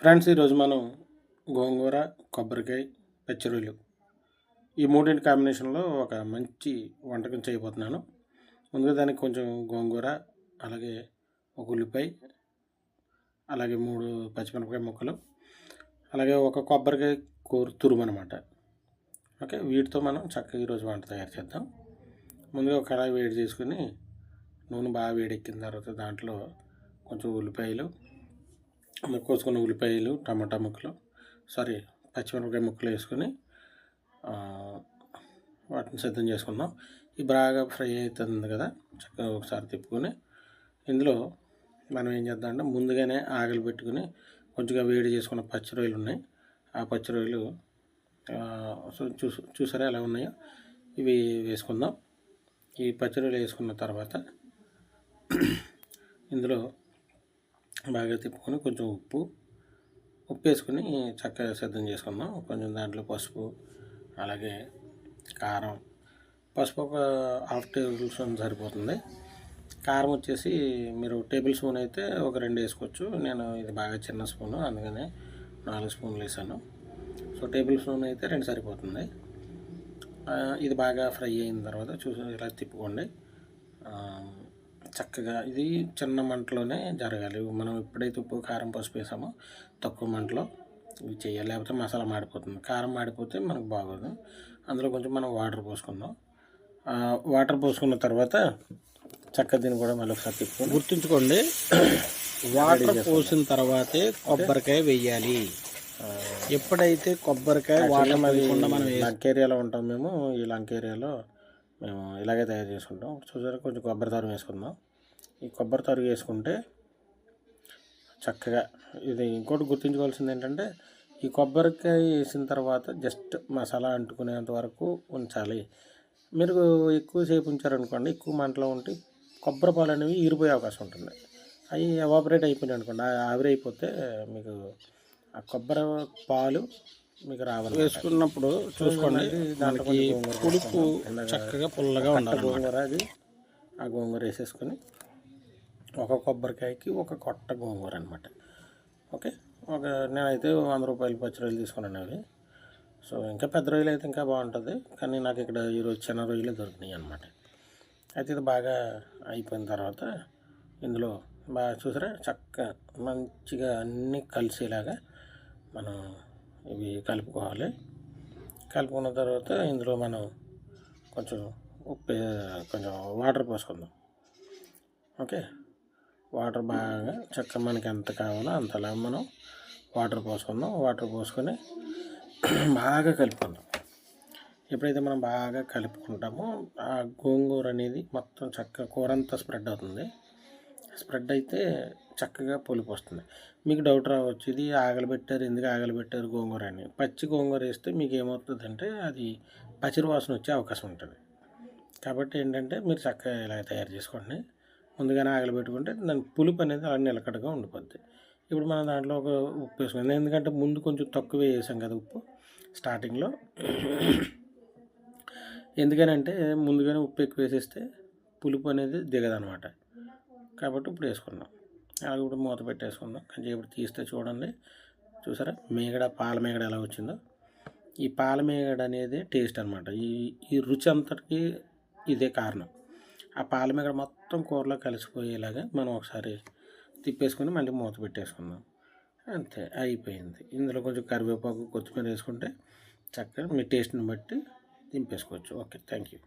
Friends, ఈరోజు మనం గోంగూర, కొబ్బరికాయ, పచ్చిరొయ్యలు ఈ మూడింటి కాంబినేషన్లో ఒక మంచి వంటకం చేయబోతున్నాను. ముందుగా దానికి కొంచెం గోంగూర, అలాగే ఒక ఉల్లిపాయ, అలాగే 3 పచ్చిమిరపకాయ ముక్కలు, అలాగే ఒక కొబ్బరికాయ తురుము అనమాట. ఓకే, వీటితో మనం చక్కగా ఈరోజు వంట తయారు చేద్దాం. ముందుగా ఒక కళాయి వేడి చేసుకుని నూనె బాగా వేడెక్కిన తర్వాత దాంట్లో కొంచెం ఉల్లిపాయలు, కోసుకున్న ఉల్లిపాయలు, టమాటా ముక్కలు, పచ్చిమిరపకాయ ముక్కలు వేసుకొని వాటిని సిద్ధం చేసుకుందాం. ఇది బాగా ఫ్రై అవుతుంది కదా, చక్కగా ఒకసారి తిప్పుకొని ఇందులో మనం ఏం చేద్దామంటే ముందుగానే ఆగలి పెట్టుకుని కొంచెంగా వేడి చేసుకున్న పచ్చి రొయ్యలు ఉన్నాయి. ఆ పచ్చి రొయ్యలు చూసారా ఎలా ఉన్నాయో, ఇవి వేసుకుందాం. ఈ పచ్చి రొయ్యలు వేసుకున్న తర్వాత ఇందులో బాగా తిప్పుకొని కొంచెం ఉప్పు వేసుకొని చక్కగా సిద్ధం చేసుకుందాం. కొంచెం దాంట్లో పసుపు, అలాగే కారం. పసుపు ఒక 1/2 టేబుల్ స్పూన్ సరిపోతుంది. కారం వచ్చేసి మీరు టేబుల్ స్పూన్ అయితే ఒక 2 వేసుకోవచ్చు. నేను ఇది బాగా చిన్న స్పూను, అందుకనే 4 స్పూన్లు వేసాను. సో టేబుల్ స్పూన్ అయితే 2 సరిపోతుంది. ఇది బాగా ఫ్రై అయిన తర్వాత ఇలా తిప్పుకోండి. చక్కగా ఇది చిన్న మంటలోనే జరగాలి. మనం ఎప్పుడైతే ఉప్పు, కారం, పసుపు వేసామో తక్కువ మంటలో ఇవి చేయాలి, లేకపోతే మసాలా మాడిపోతుంది. కారం మాడిపోతే మనకు బాగోదు. అందులో కొంచెం మనం వాటర్ పోసుకుందాం. వాటర్ పోసుకున్న తర్వాత చక్కగా దీన్ని కూడా మళ్ళీ ఒకసారి తిప్పుకొని గుర్తుంచుకోండి, వాటర్ పోసిన తర్వాతే కొబ్బరికాయ వేయాలి. ఎప్పుడైతే కొబ్బరికాయ వాటర్ వేయకుండా మనం లంక ఏరియాలో ఉంటాం మేము, ఈ లంక ఏరియాలో మేము ఇలాగే తయారు చేసుకుంటాం. చూసారా, కొంచెం కొబ్బరి తరుగు వేసుకుందాం. ఈ కొబ్బరి తరుగు వేసుకుంటే చక్కగా ఇది ఇంకోటి గుర్తుంచుకోవాల్సింది ఏంటంటే, ఈ కొబ్బరికాయ వేసిన తర్వాత జస్ట్ మసాలా అంటుకునేంత వరకు ఉంచాలి. మీరు ఎక్కువసేపు ఉంచారనుకోండి, ఎక్కువ మంటలో ఉంటే కొబ్బరి పాలు అనేవి ఈరిపోయే అవకాశం ఉంటుంది. అవి ఎవాపరేట్ అయిపోయినాయి అనుకోండి, ఆవిరైపోతే మీకు ఆ కొబ్బరి పాలు మీకు రావాలి. వేసుకున్నప్పుడు చూసుకోండి, దానికి పులుపు చక్కగా పుల్లగా ఉండాలి. గోంగూర అది ఆ గోంగూర వేసేసుకొని ఒక కొబ్బరికాయకి ఒక కొట్ట గోంగూర అనమాట. ఓకే, నేనైతే 100 రూపాయలు పచ్చి రొయ్యలు తీసుకున్నాను అవి. సో ఇంకా పెద్ద రొయ్యలు అయితే ఇంకా బాగుంటుంది, కానీ నాకు ఇక్కడ ఈరోజు చిన్న రొయ్యలే దొరికినాయి అనమాట. అయితే ఇది బాగా అయిపోయిన తర్వాత ఇందులో బాగా చూసారా, చక్కగా మంచిగా అన్నీ కలిసేలాగా మనం ఇవి కలుపుకోవాలి. కలుపుకున్న తర్వాత ఇందులో మనం కొంచెం కొంచెం వాటర్ పోసుకుందాం. ఓకే, వాటర్ బాగా చక్కగా మనకి ఎంత కావాలో అంతలా మనం వాటర్ పోసుకుందాం. వాటర్ పోసుకొని బాగా కలుపుకుందాం. ఎప్పుడైతే మనం బాగా కలుపుకుంటామో ఆ గోంగూర అనేది మొత్తం చక్కగా కూర అంతా స్ప్రెడ్ అవుతుంది. స్ప్రెడ్ అయితే చక్కగా పులుపు వస్తుంది. మీకు డౌట్ రావచ్చు, ఇది ఆగలబెట్టారు, ఎందుకు ఆగలబెట్టారు గోంగూర అని. పచ్చి గోంగూర వేస్తే మీకు ఏమవుతుందంటే అది పచ్చిరి వాసన వచ్చే అవకాశం ఉంటుంది. కాబట్టి ఏంటంటే మీరు చక్కగా ఇలా తయారు చేసుకోండి. ముందుగానే ఆగలబెట్టుకుంటే దాని పులుపు అనేది అలా నిలకడగా ఉండిపోద్ది. ఇప్పుడు మనం దాంట్లో ఒక ఉప్పు వేసుకుందాం, ఎందుకంటే ముందు కొంచెం తక్కువ వేసాం కదా ఉప్పు స్టార్టింగ్లో. ఎందుకనంటే ముందుగానే ఉప్పు ఎక్కువ వేసేస్తే పులుపు అనేది దిగదనమాట. కాబట్టి ఇప్పుడు వేసుకున్నాం. అలాగే ఇప్పుడు మూత పెట్టేసుకుందాం. కొంచెం ఇప్పుడు తీస్తే చూడండి, చూసారా పాల మేగడ ఎలా వచ్చిందో. ఈ పాల మేగడ అనేది టేస్ట్ అనమాట. ఈ రుచి అంతటికి ఇదే కారణం. ఆ పాల మేగడ మొత్తం కూరలో కలిసిపోయేలాగా మనం ఒకసారి తిప్పేసుకొని మళ్ళీ మూత పెట్టేసుకుందాం. అంతే, అయిపోయింది. ఇందులో కొంచెం కరివేపాకు, కొత్తిమీర వేసుకుంటే చక్కగా మీ టేస్ట్ని బట్టి దింపేసుకోవచ్చు. Okay, thank you.